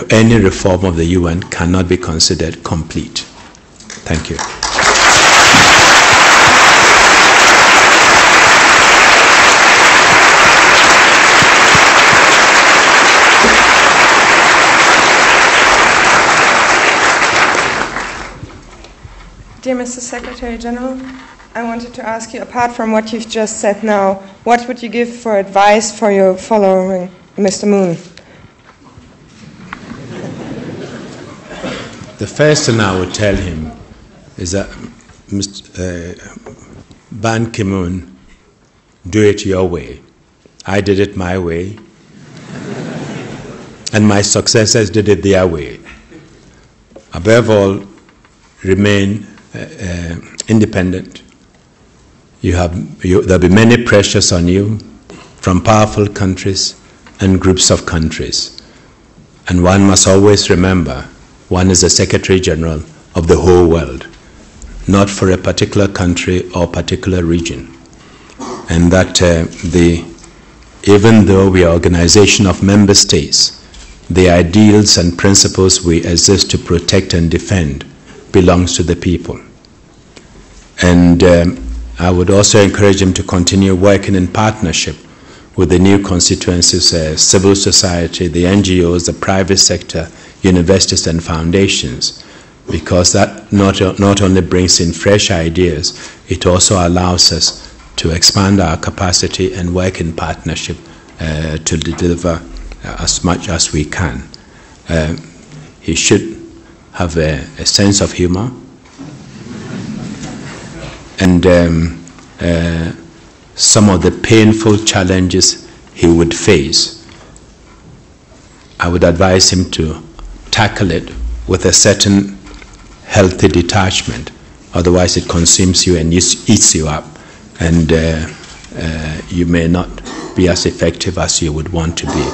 D: any reform of the UN cannot be considered complete. Thank you.
I: Dear Mr. Secretary General, I wanted to ask you, apart from what you've just said now, what would you give for advice for your following Mr. Moon?
D: The first thing I would tell him is that, Ban Ki-moon, do it your way. I did it my way, and my successors did it their way. Above all, remain independent. There'll be many pressures on you from powerful countries and groups of countries. And one must always remember, one is the Secretary General of the whole world, not for a particular country or particular region. And that even though we are an organization of member states, the ideals and principles we exist to protect and defend belongs to the people. And I would also encourage him to continue working in partnership with the new constituencies, civil society, the NGOs, the private sector, universities and foundations, because that not only brings in fresh ideas, it also allows us to expand our capacity and work in partnership to deliver as much as we can. He should have a sense of humor, and some of the painful challenges he would face, I would advise him to tackle it with a certain healthy detachment. Otherwise it consumes you and eats you up, and you may not be as effective as you would want to be.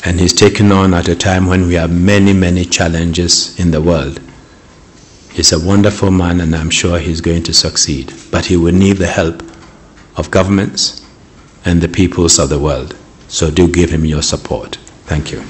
D: And he's taken on at a time when we have many, many challenges in the world. He's a wonderful man, and I'm sure he's going to succeed. But he will need the help of governments and the peoples of the world. So do give him your support. Thank you.
C: We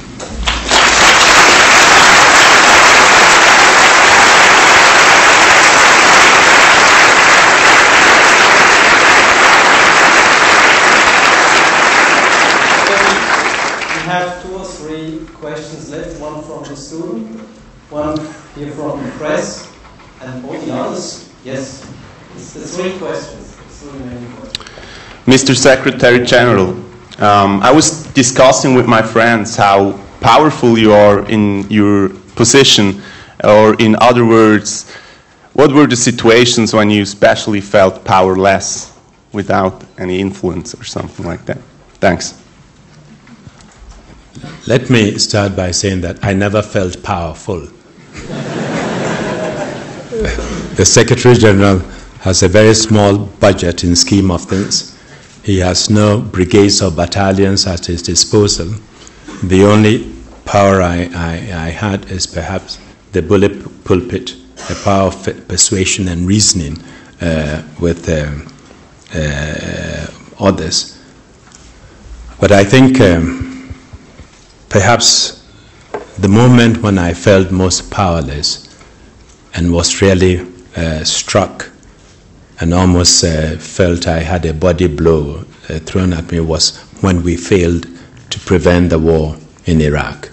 C: have 2 or 3 questions left, one from the student, one here from the press, and all the others. Yes, it's the 3 questions.
J: Mr. Secretary General, I was discussing with my friends how powerful you are in your position, or in other words, what were the situations when you especially felt powerless without any influence or something like that? Thanks.
D: Let me start by saying that I never felt powerful. The Secretary General has a very small budget in scheme of things. He has no brigades or battalions at his disposal. The only power I had is perhaps the bullet pulpit, the power of persuasion and reasoning with others. But I think perhaps the moment when I felt most powerless and was really struck and almost felt I had a body blow thrown at me was when we failed to prevent the war in Iraq.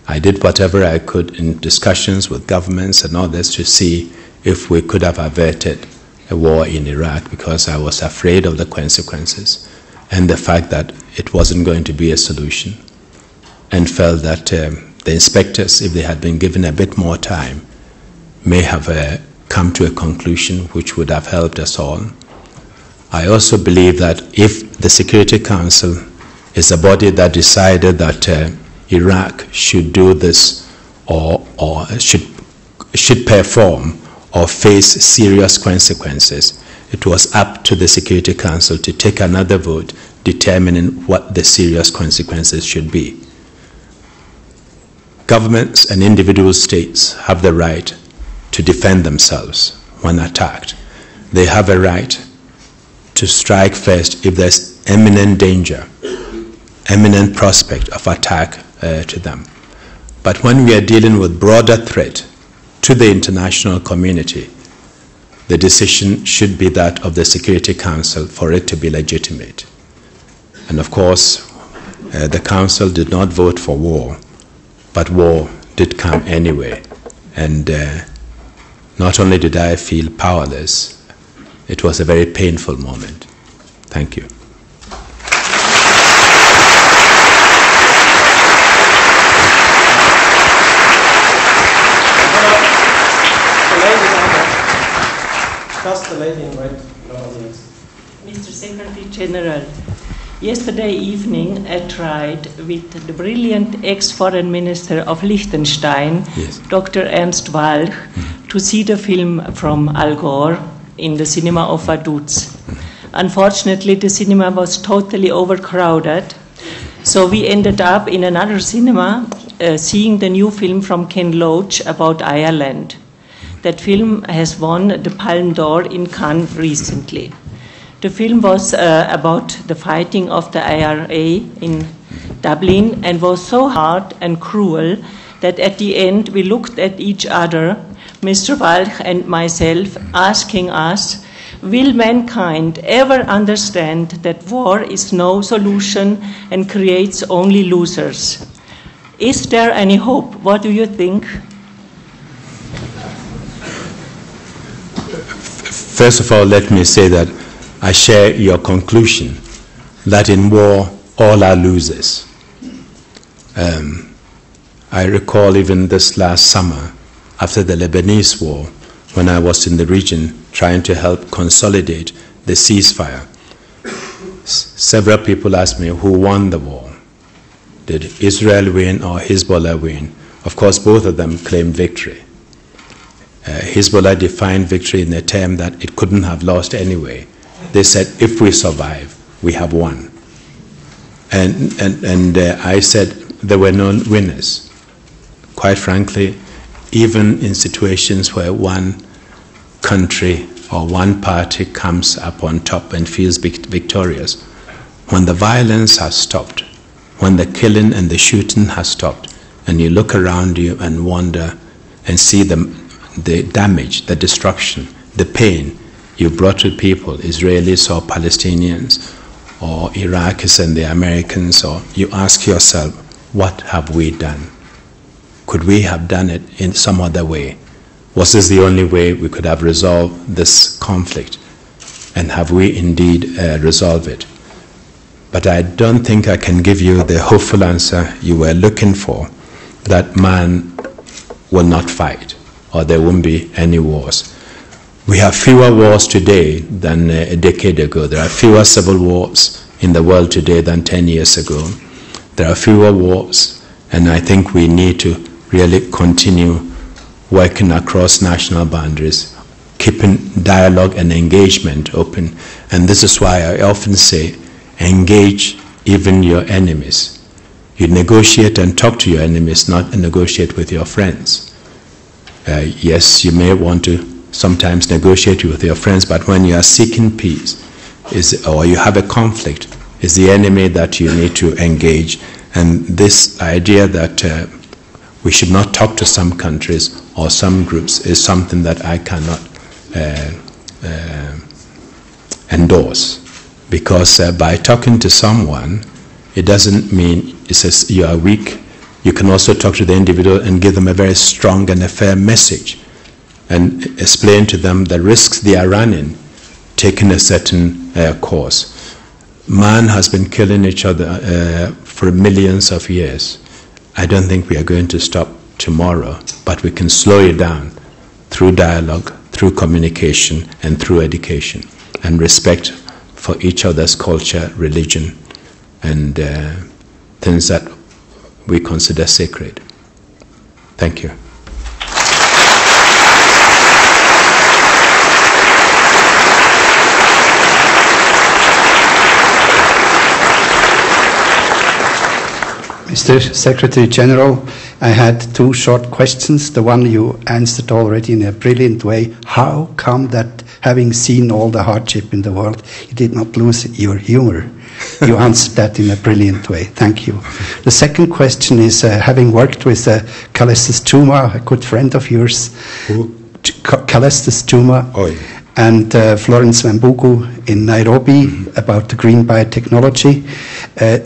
D: I did whatever I could in discussions with governments and others to see if we could have averted a war in Iraq, because I was afraid of the consequences and the fact that it wasn't going to be a solution, and felt that the inspectors, if they had been given a bit more time, may have come to a conclusion which would have helped us all. I also believe that if the Security Council is a body that decided that Iraq should do this or should perform or face serious consequences, it was up to the Security Council to take another vote determining what the serious consequences should be. Governments and individual states have the right to defend themselves when attacked. They have a right to strike first if there's imminent danger, imminent prospect of attack to them. But when we are dealing with broader threat to the international community, the decision should be that of the Security Council for it to be legitimate. And of course, the Council did not vote for war, but war did come anyway. And not only did I feel powerless, it was a very painful moment. Thank you.
C: Just the lady in red, nobody else.
K: Mr. Secretary General, yesterday evening I tried with the brilliant ex-foreign minister of Liechtenstein,
D: yes,
K: Dr. Ernst Walch, to see the film from Al Gore in the cinema of Vaduz. Unfortunately, the cinema was totally overcrowded, so we ended up in another cinema seeing the new film from Ken Loach about Ireland. That film has won the Palme d'Or in Cannes recently. The film was about the fighting of the IRA in Dublin and was so hard and cruel that at the end we looked at each other, Mr. Walch and myself, asking us will mankind ever understand that war is no solution and creates only losers? Is there any hope? What do you think?
D: First of all, let me say that I share your conclusion that in war all are losers. I recall even this last summer, after the Lebanese war, when I was in the region trying to help consolidate the ceasefire, several people asked me who won the war. Did Israel win or Hezbollah win? Of course, both of them claimed victory. Hezbollah defined victory in a term that it couldn't have lost anyway. They said, if we survive, we have won. And I said there were no winners. Quite frankly, even in situations where one country or one party comes up on top and feels victorious, when the violence has stopped, when the killing and the shooting has stopped, and you look around you and wonder and see the damage, the destruction, the pain you brought to people, Israelis or Palestinians or Iraqis and the Americans, or you ask yourself, what have we done? Could we have done it in some other way? Was this the only way we could have resolved this conflict? And have we indeed resolved it? But I don't think I can give you the hopeful answer you were looking for, that man will not fight, or there won't be any wars. We have fewer wars today than a decade ago. There are fewer civil wars in the world today than 10 years ago. There are fewer wars, and I think we need to really continue working across national boundaries, keeping dialogue and engagement open. And this is why I often say, engage even your enemies. You negotiate and talk to your enemies, not negotiate with your friends. Yes, you may want to sometimes negotiate with your friends, but when you are seeking peace, or you have a conflict, it's the enemy that you need to engage. And this idea that we should not talk to some countries or some groups is something that I cannot endorse. Because by talking to someone, it doesn't mean it says you are weak. You can also talk to the individual and give them a very strong and a fair message and explain to them the risks they are running, taking a certain course. Man has been killing each other for millions of years. I don't think we are going to stop tomorrow, but we can slow it down through dialogue, through communication, and through education, and respect for each other's culture, religion, and things that we consider sacred. Thank you.
L: Mr. Secretary General, I had two short questions. The one you answered already in a brilliant way. How come that, having seen all the hardship in the world, you did not lose your humor? You answered that in a brilliant way. Thank you. The second question is, having worked with Calestis Chuma, a good friend of yours, Calestis Chuma, and Florence Mambugu in Nairobi about the green biotechnology.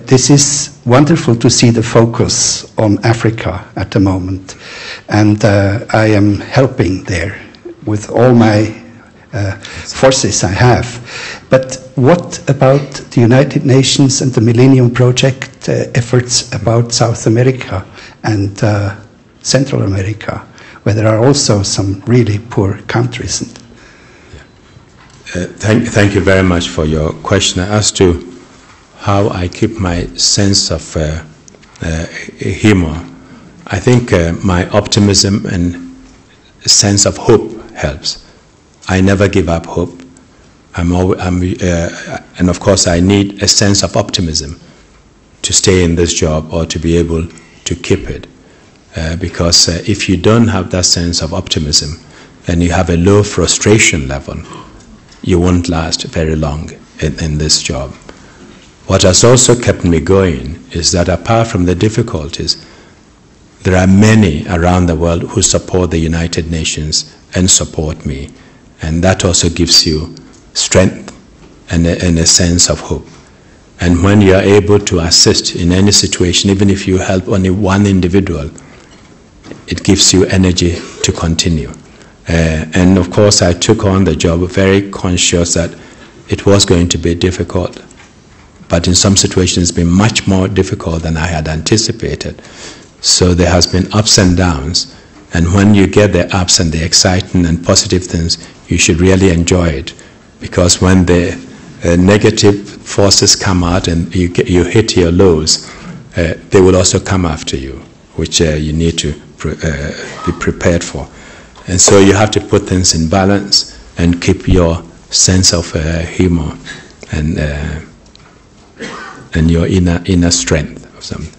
L: This is wonderful to see the focus on Africa at the moment. And I am helping there with all my forces I have. But what about the United Nations and the Millennium Project efforts about South America and Central America, where there are also some really poor countries?
D: Thank you very much for your question. As to how I keep my sense of humor, I think my optimism and sense of hope helps. I never give up hope. And of course I need a sense of optimism to stay in this job or to be able to keep it. Because if you don't have that sense of optimism and you have a low frustration level, you won't last very long in this job. What has also kept me going is that apart from the difficulties, there are many around the world who support the United Nations and support me. And that also gives you strength and a sense of hope. And when you are able to assist in any situation, even if you help only one individual, it gives you energy to continue. And of course, I took on the job very conscious that it was going to be difficult. But in some situations, it's been much more difficult than I had anticipated. So there has been ups and downs. And when you get the ups and the exciting and positive things, you should really enjoy it. Because when the negative forces come out and you hit your lows, they will also come after you, which you need to be prepared for. And so you have to put things in balance and keep your sense of humor and your inner strength of something.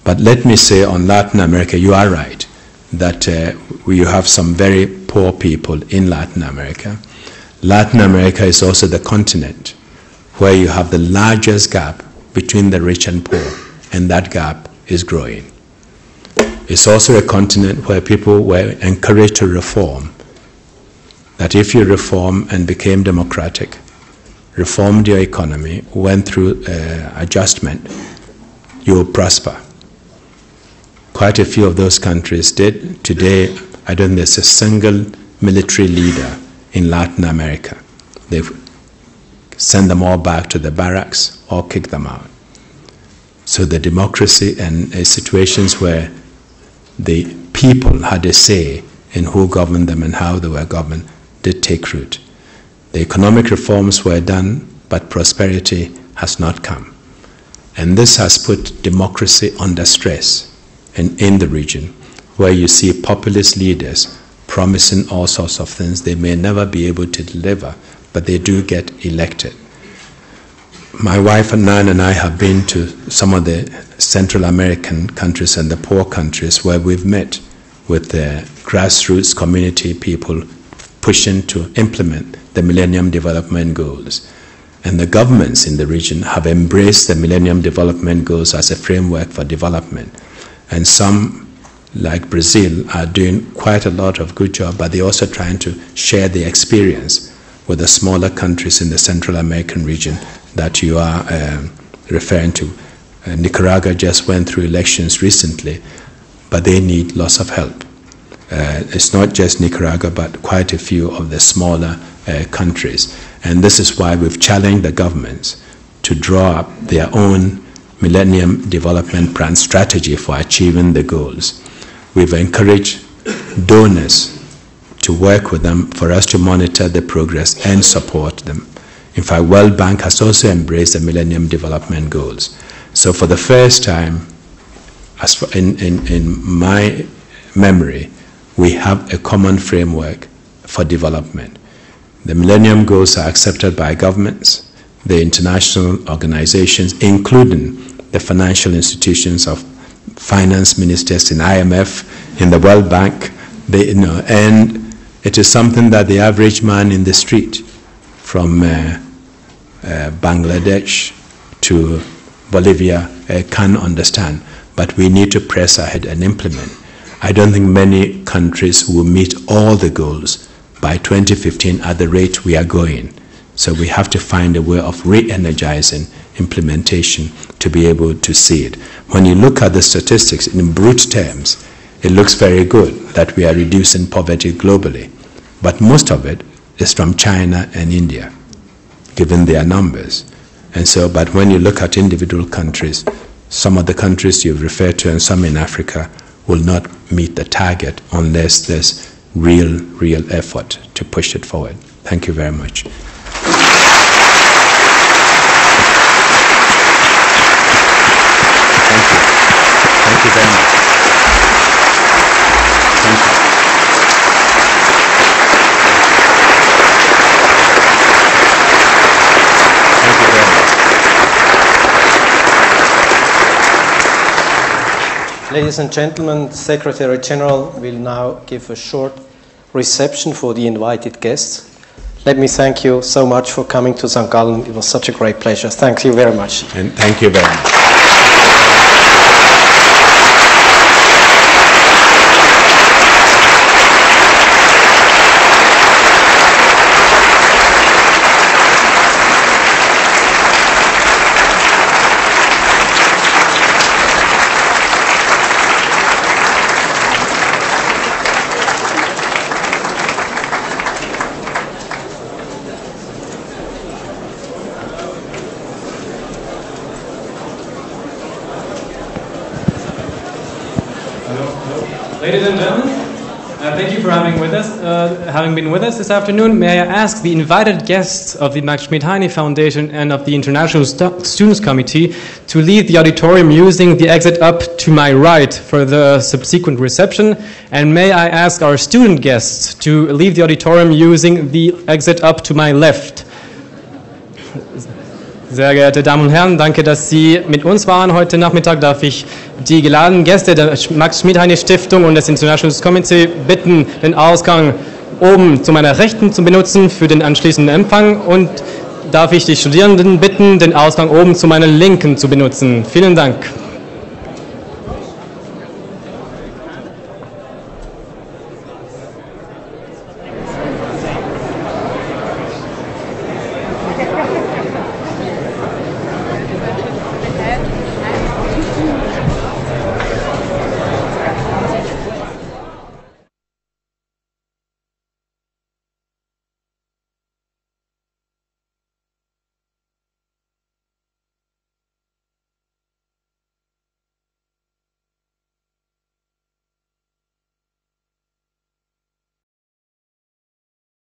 D: But let me say on Latin America, you are right, that you have some very poor people in Latin America. Latin America is also the continent where you have the largest gap between the rich and poor, and that gap is growing. It's also a continent where people were encouraged to reform, that if you reform and became democratic, reformed your economy, went through adjustment, you will prosper. Quite a few of those countries did. Today, I don't think there's a single military leader in Latin America. They've sent them all back to the barracks or kicked them out. So the democracy and situations where the people had a say in who governed them and how they were governed did take root. The economic reforms were done, but prosperity has not come. And this has put democracy under stress in the region, where you see populist leaders promising all sorts of things they may never be able to deliver, but they do get elected. My wife Nan and I have been to some of the Central American countries and the poor countries where we've met with the grassroots community people pushing to implement the Millennium Development Goals. And the governments in the region have embraced the Millennium Development Goals as a framework for development. And some, like Brazil, are doing quite a lot of good job, but they're also trying to share the experience with the smaller countries in the Central American region that you are referring to. Nicaragua just went through elections recently, but they need lots of help. It's not just Nicaragua, but quite a few of the smaller countries. And this is why we've challenged the governments to draw up their own Millennium Development Plan strategy for achieving the goals. We've encouraged donors to work with them for us to monitor the progress and support them. In fact, World Bank has also embraced the Millennium Development Goals. So for the first time, as for in my memory, we have a common framework for development. The Millennium Goals are accepted by governments, the international organizations, including the financial institutions of finance ministers in IMF, in the World Bank, and it is something that the average man in the street from Bangladesh to Bolivia can understand, but we need to press ahead and implement. I don't think many countries will meet all the goals by 2015 at the rate we are going. So we have to find a way of re-energizing implementation to be able to see it. When you look at the statistics in brute terms, it looks very good that we are reducing poverty globally. But most of it is from China and India, given their numbers. And so, but when you look at individual countries, some of the countries you've referred to and some in Africa will not meet the target unless there's real effort to push it forward. Thank you very much. Thank you very much. Thank you. Thank you very much.
C: Ladies and gentlemen, Secretary General will now give a short reception for the invited guests. Let me thank you so much for coming to St. Gallen. It was such a great pleasure. Thank you very much.
D: And thank you very much.
M: Ladies and gentlemen, thank you for having been with us this afternoon. May I ask the invited guests of the Max Schmidheiny Foundation and of the International Students Committee to leave the auditorium using the exit up to my right for the subsequent reception, and may I ask our student guests to leave the auditorium using the exit up to my left. Sehr geehrte Damen und Herren, danke, dass Sie mit uns waren heute Nachmittag. Darf ich die geladenen Gäste der Max Schmidheiny Stiftung und des International Committee bitten, den Ausgang oben zu meiner Rechten zu benutzen für den anschließenden Empfang, und darf ich die Studierenden bitten, den Ausgang oben zu meiner Linken zu benutzen. Vielen Dank.